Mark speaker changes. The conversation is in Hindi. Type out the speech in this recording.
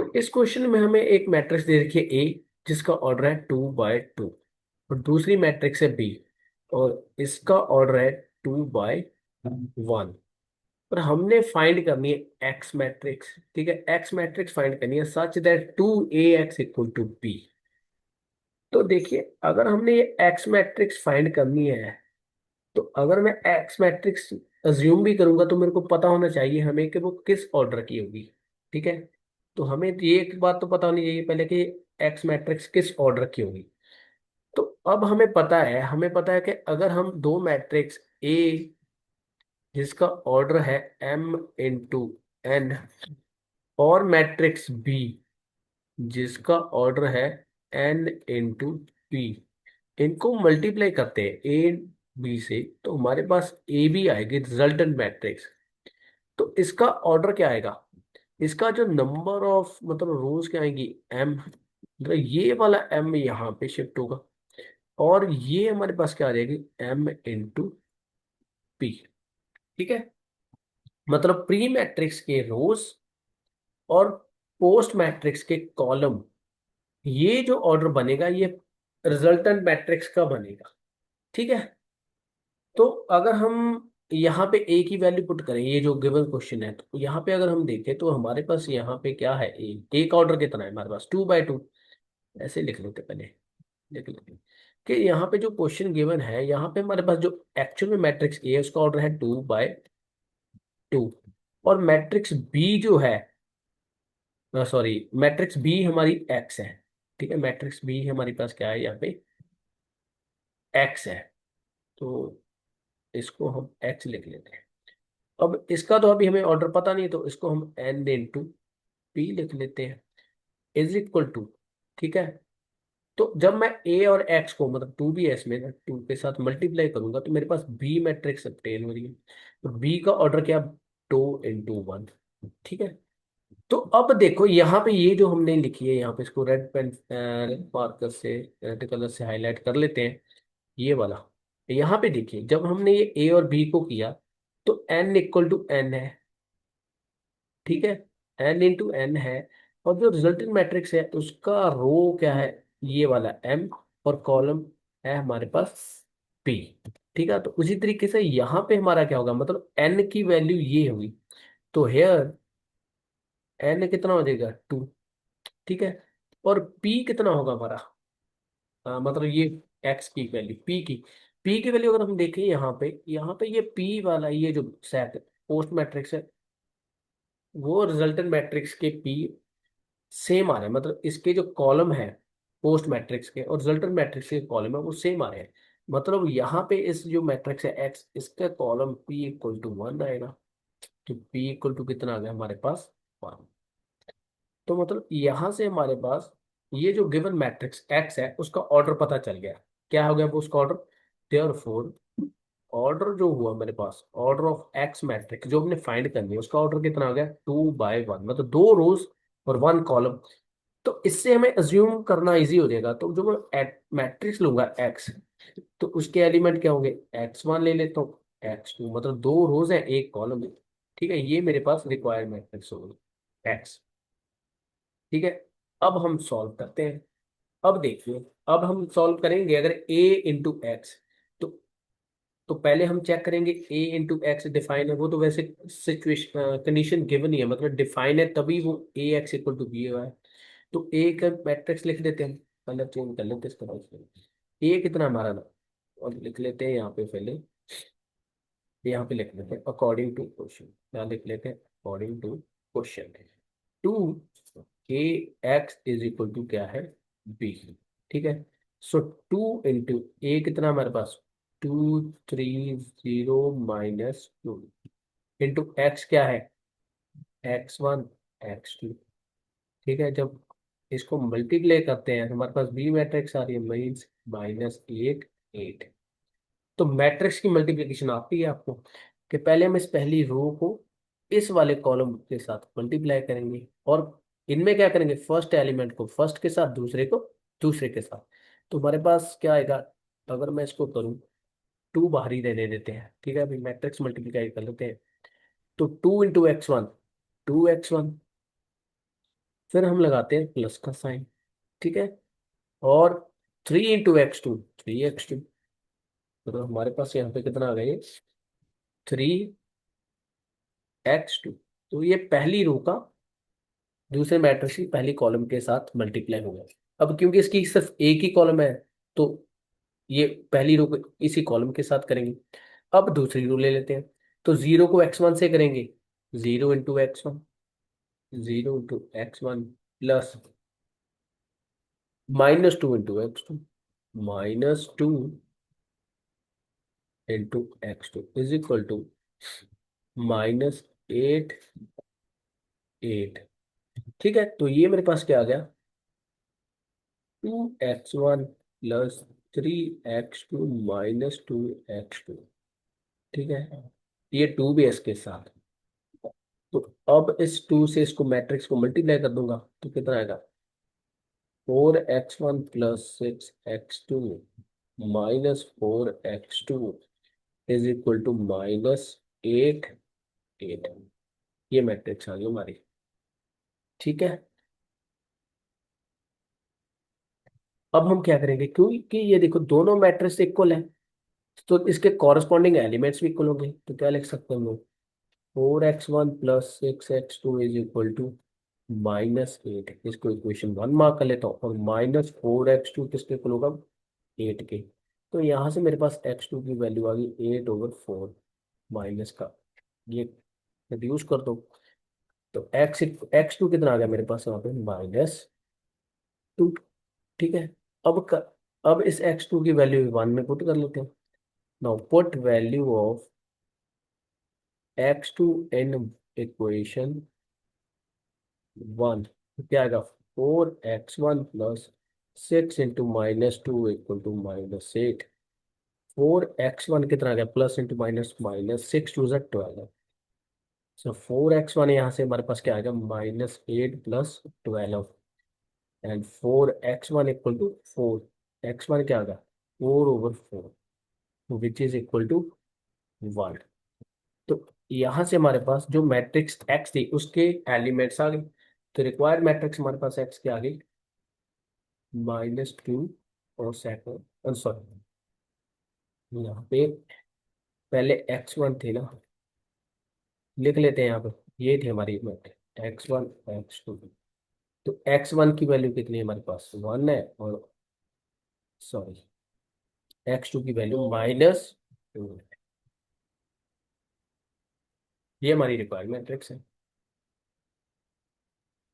Speaker 1: तो इस क्वेश्चन में हमें एक मैट्रिक्स दे रखी है ए, जिसका ऑर्डर है 2/2, और दूसरी मैट्रिक्स है बी, और इसका ऑर्डर है 2/1। और हमने फाइंड करनी है एक्स मैट्रिक्स। ठीक है, एक्स मैट्रिक्स फाइंड करनी है सच दैट 2AX = B। तो देखिए, अगर हमने ये एक्स मैट्रिक्स फाइंड करनी है, तो अगर मैं एक्स मैट्रिक्स अज्यूम भी करूंगा, तो मेरे को पता होना चाहिए हमें कि वो किस ऑर्डर की होगी। ठीक है, तो हमें ये एक बात तो पता होनी चाहिए पहले कि एक्स मैट्रिक्स किस ऑर्डर की होगी। तो अब हमें पता है कि अगर हम दो मैट्रिक्स ए, जिसका ऑर्डर है m × n, और मैट्रिक्स बी, जिसका ऑर्डर है n × p, इनको मल्टीप्लाई करते हैं ए बी से, तो हमारे पास ए बी आएगी रिजल्टेंट मैट्रिक्स। तो इसका ऑर्डर क्या आएगा, इसका जो नंबर ऑफ मतलब रोज क्या आएंगी, एम, मतलब ये वाला एम यहाँ पे शिफ्ट होगा, और ये हमारे पास क्या आ जाएगी, m × p। ठीक है, मतलब प्री मैट्रिक्स के रोज और पोस्ट मैट्रिक्स के कॉलम, ये जो ऑर्डर बनेगा ये रिजल्टेंट मैट्रिक्स का बनेगा। ठीक है, तो अगर हम यहाँ पे ए की वैल्यू पुट करें, ये जो गिवन क्वेश्चन है, तो यहाँ पे अगर हम देखें तो हमारे पास यहाँ पे क्या है, ए का ऑर्डर कितना है हमारे पास, 2/2। ऐसे लिख लेते पहले, लिख लेते कि यहाँ पे जो क्वेश्चन गिवन है, यहाँ पे हमारे पास जो एक्चुअल में मैट्रिक्स ए है उसका ऑर्डर है 2/2, और मैट्रिक्स बी जो है, सॉरी, मैट्रिक्स बी हमारी एक्स है। ठीक है, मैट्रिक्स बी हमारे पास क्या है यहाँ पे, एक्स है। तो इसको हम एक्स लिख लेते हैं। अब इसका तो अभी हमें ऑर्डर पता नहीं है, तो इसको हम n × p लिख लेते हैं, इज इक्वल टू। ठीक है, तो जब मैं ए और एक्स को मतलब 2b में ना 2 के साथ मल्टीप्लाई करूंगा, तो मेरे पास बी मैट्रिक्स obtain हो रही है। तो बी का ऑर्डर क्या, 2 × 1। ठीक है, तो अब देखो यहाँ पे ये जो हमने लिखी है, यहाँ पे इसको रेड पेन, रेड मार्कर से, रेड कलर से हाईलाइट कर लेते हैं, ये वाला। यहाँ पे देखिए, जब हमने ये ए और बी को किया, तो n = n है। ठीक है, n × n है, और जो रिजल्टेंट मैट्रिक्स है उसका रो क्या है, ये वाला m, और कॉलम है हमारे पास p। ठीक है, तो उसी तरीके से यहाँ पे हमारा क्या होगा, मतलब n की वैल्यू ये होगी, तो हेयर n कितना हो जाएगा, 2। ठीक है, और p कितना होगा हमारा, मतलब ये x की वैल्यू, p की वैल्यू अगर हम देखें यहाँ पे ये p वाला, ये जो सेट पोस्ट मैट्रिक्स है, वो रिजल्टेंट मैट्रिक्स के p सेम आ रहे हैं, मतलब इसके जो कॉलम है पोस्ट मैट्रिक्स के और रिजल्टेंट मैट्रिक्स के कॉलम है वो सेम आ रहे हैं। मतलब यहाँ पे इस जो मैट्रिक्स है एक्स, इसका कॉलम p = 1 आएगा। तो p = कितना आ गया हमारे पास, 1। तो मतलब यहाँ से हमारे पास ये जो गिवन मैट्रिक्स एक्स है उसका ऑर्डर पता चल गया, क्या हो गया वो उसका ऑर्डर। देयरफॉर ऑर्डर जो हुआ मेरे पास, ऑर्डर ऑफ एक्स मैट्रिक्स जो हमने फाइंड करनी है, उसका ऑर्डर कितना हो गया, 2/1, मतलब 2 रोज और 1 कॉलम। तो इससे हमें अज्यूम करना इजी हो जाएगा। तो जो मैं मैट्रिक्स लूंगा एक्स, तो उसके एलिमेंट क्या होंगे, x1 ले लेता हूँ, x2, मतलब 2 रोज है 1 कॉलम है। ठीक है, ये मेरे पास रिक्वायर्ड मैट्रिक्स होगी एक्स। ठीक है, अब हम सॉल्व करते हैं। अब देखिए, अब हम सॉल्व करेंगे अगर a × x, तो तो पहले हम चेक करेंगे a × x डिफाइन है, वो तो वैसे सिचुएशन कंडीशन गिवन ही है, मतलब डिफाइन है तभी वो AX = B हुआ है। तो ए का मैट्रिक्स लिख देते हैं, कलर चेंज कर लेते हैं इसका। ए कितना हमारा ना, और लिख लेते हैं यहाँ पे पहले, यहाँ पे लिख लेते हैं अकॉर्डिंग टू क्वेश्चन, यहाँ लिख लेते हैं अकॉर्डिंग टू क्वेश्चन। 2AX = क्या है, बी। ठीक है, सो 2 × ए कितना हमारे पास, 230 - 2 इंटू एक्स क्या है, x1 x2। ठीक है, जब इसको मल्टीप्लाई करते हैं हमारे पास बी मैट्रिक्स आ रही है, मीन्स -8 8। तो मैट्रिक्स की मल्टीप्लिकेशन आती है आपको, कि पहले हम इस पहली रो को इस वाले कॉलम के साथ मल्टीप्लाई करेंगे, और इनमें क्या करेंगे, फर्स्ट एलिमेंट को फर्स्ट के साथ, दूसरे को दूसरे के साथ। तो हमारे पास क्या आएगा, अगर मैं इसको करूँ, 2 बाहर ही रहने देते हैं। ठीक है, अभी मैट्रिक्स मल्टीप्लाई कर लेते हैं। तो 2 × x1, 2x1, फिर हम लगाते हैं प्लस का साइन, ठीक है। और 3 × x2, 3x2, तो हमारे पास यहाँ पे कितना आ गया, 3x2। तो ये पहली रो का दूसरे मैट्रिक्स की पहली कॉलम के साथ मल्टीप्लाई हो गया। अब क्योंकि इसकी सिर्फ एक ही कॉलम है, तो ये पहली रो को इसी कॉलम के साथ करेंगे। अब दूसरी रो ले लेते हैं। तो 0 को x1 से करेंगे, 0 × x1, 0 × x1 plus -2 × x2, -2 × x2 is equal to -8, 8। ठीक है, तो ये मेरे पास क्या आ गया, 2x1 प्लस 3x2 -2x2। ठीक है, ये 2 भी है इसके साथ। तो अब इस 2 से इसको मैट्रिक्स को मल्टीप्लाई कर दूंगा तो कितना आएगा, 4x1 plus 6x2 -4x2 is equal to -8, 8। ये मैट्रिक्स आ गई हमारी। ठीक है, अब हम क्या करेंगे, क्योंकि ये देखो दोनों मैट्रिक्स इक्वल है, तो इसके कॉरस्पॉन्डिंग एलिमेंट्स भी इक्वल होंगे। तो क्या लिख सकते हैं हम लोग, 4x1 plus 6x2 is equal to -8। इसको इक्वेशन 1 मार्क कर लेता हूँ, और -4x2 किसके इक्वल होगा, 8 के। तो यहाँ से मेरे पास x2 की वैल्यू आ गई 8/4 माइनस का, ये रिड्यूस कर दो। तो x2 कितना आ गया मेरे पास यहाँ पे, -2। ठीक है, अब इस x2 की वैल्यू 1 में पुट कर लेते हैं। Now put value of x2 in equation 1, तो क्या आएगा, 4x1 plus 6 × -2 equal to -8। 4x1 कितना आ गया, प्लस इंटू माइनस, -6 2 × 12। सो 4x1 यहाँ से हमारे पास क्या आएगा, -8 plus 12, and 4x1 equal to 4x1 क्या आ गया, 4/4, विच इज इक्वल टू 1। तो यहाँ से हमारे पास जो मैट्रिक्स x थी उसके एलिमेंट्स आ गए। तो रिक्वायर्ड मैट्रिक्स हमारे पास x की आ गई -2, और सेकंड सॉरी, यहाँ पे पहले x1 थे ना, लिख लेते हैं यहाँ पे, ये थी हमारी मैट्रिक्स x1 x2। तो x1 की वैल्यू कितनी है हमारे पास, 1 है, और सॉरी x2 की वैल्यू -2 है। ये हमारी रिक्वायर्ड मैट्रिक्स है।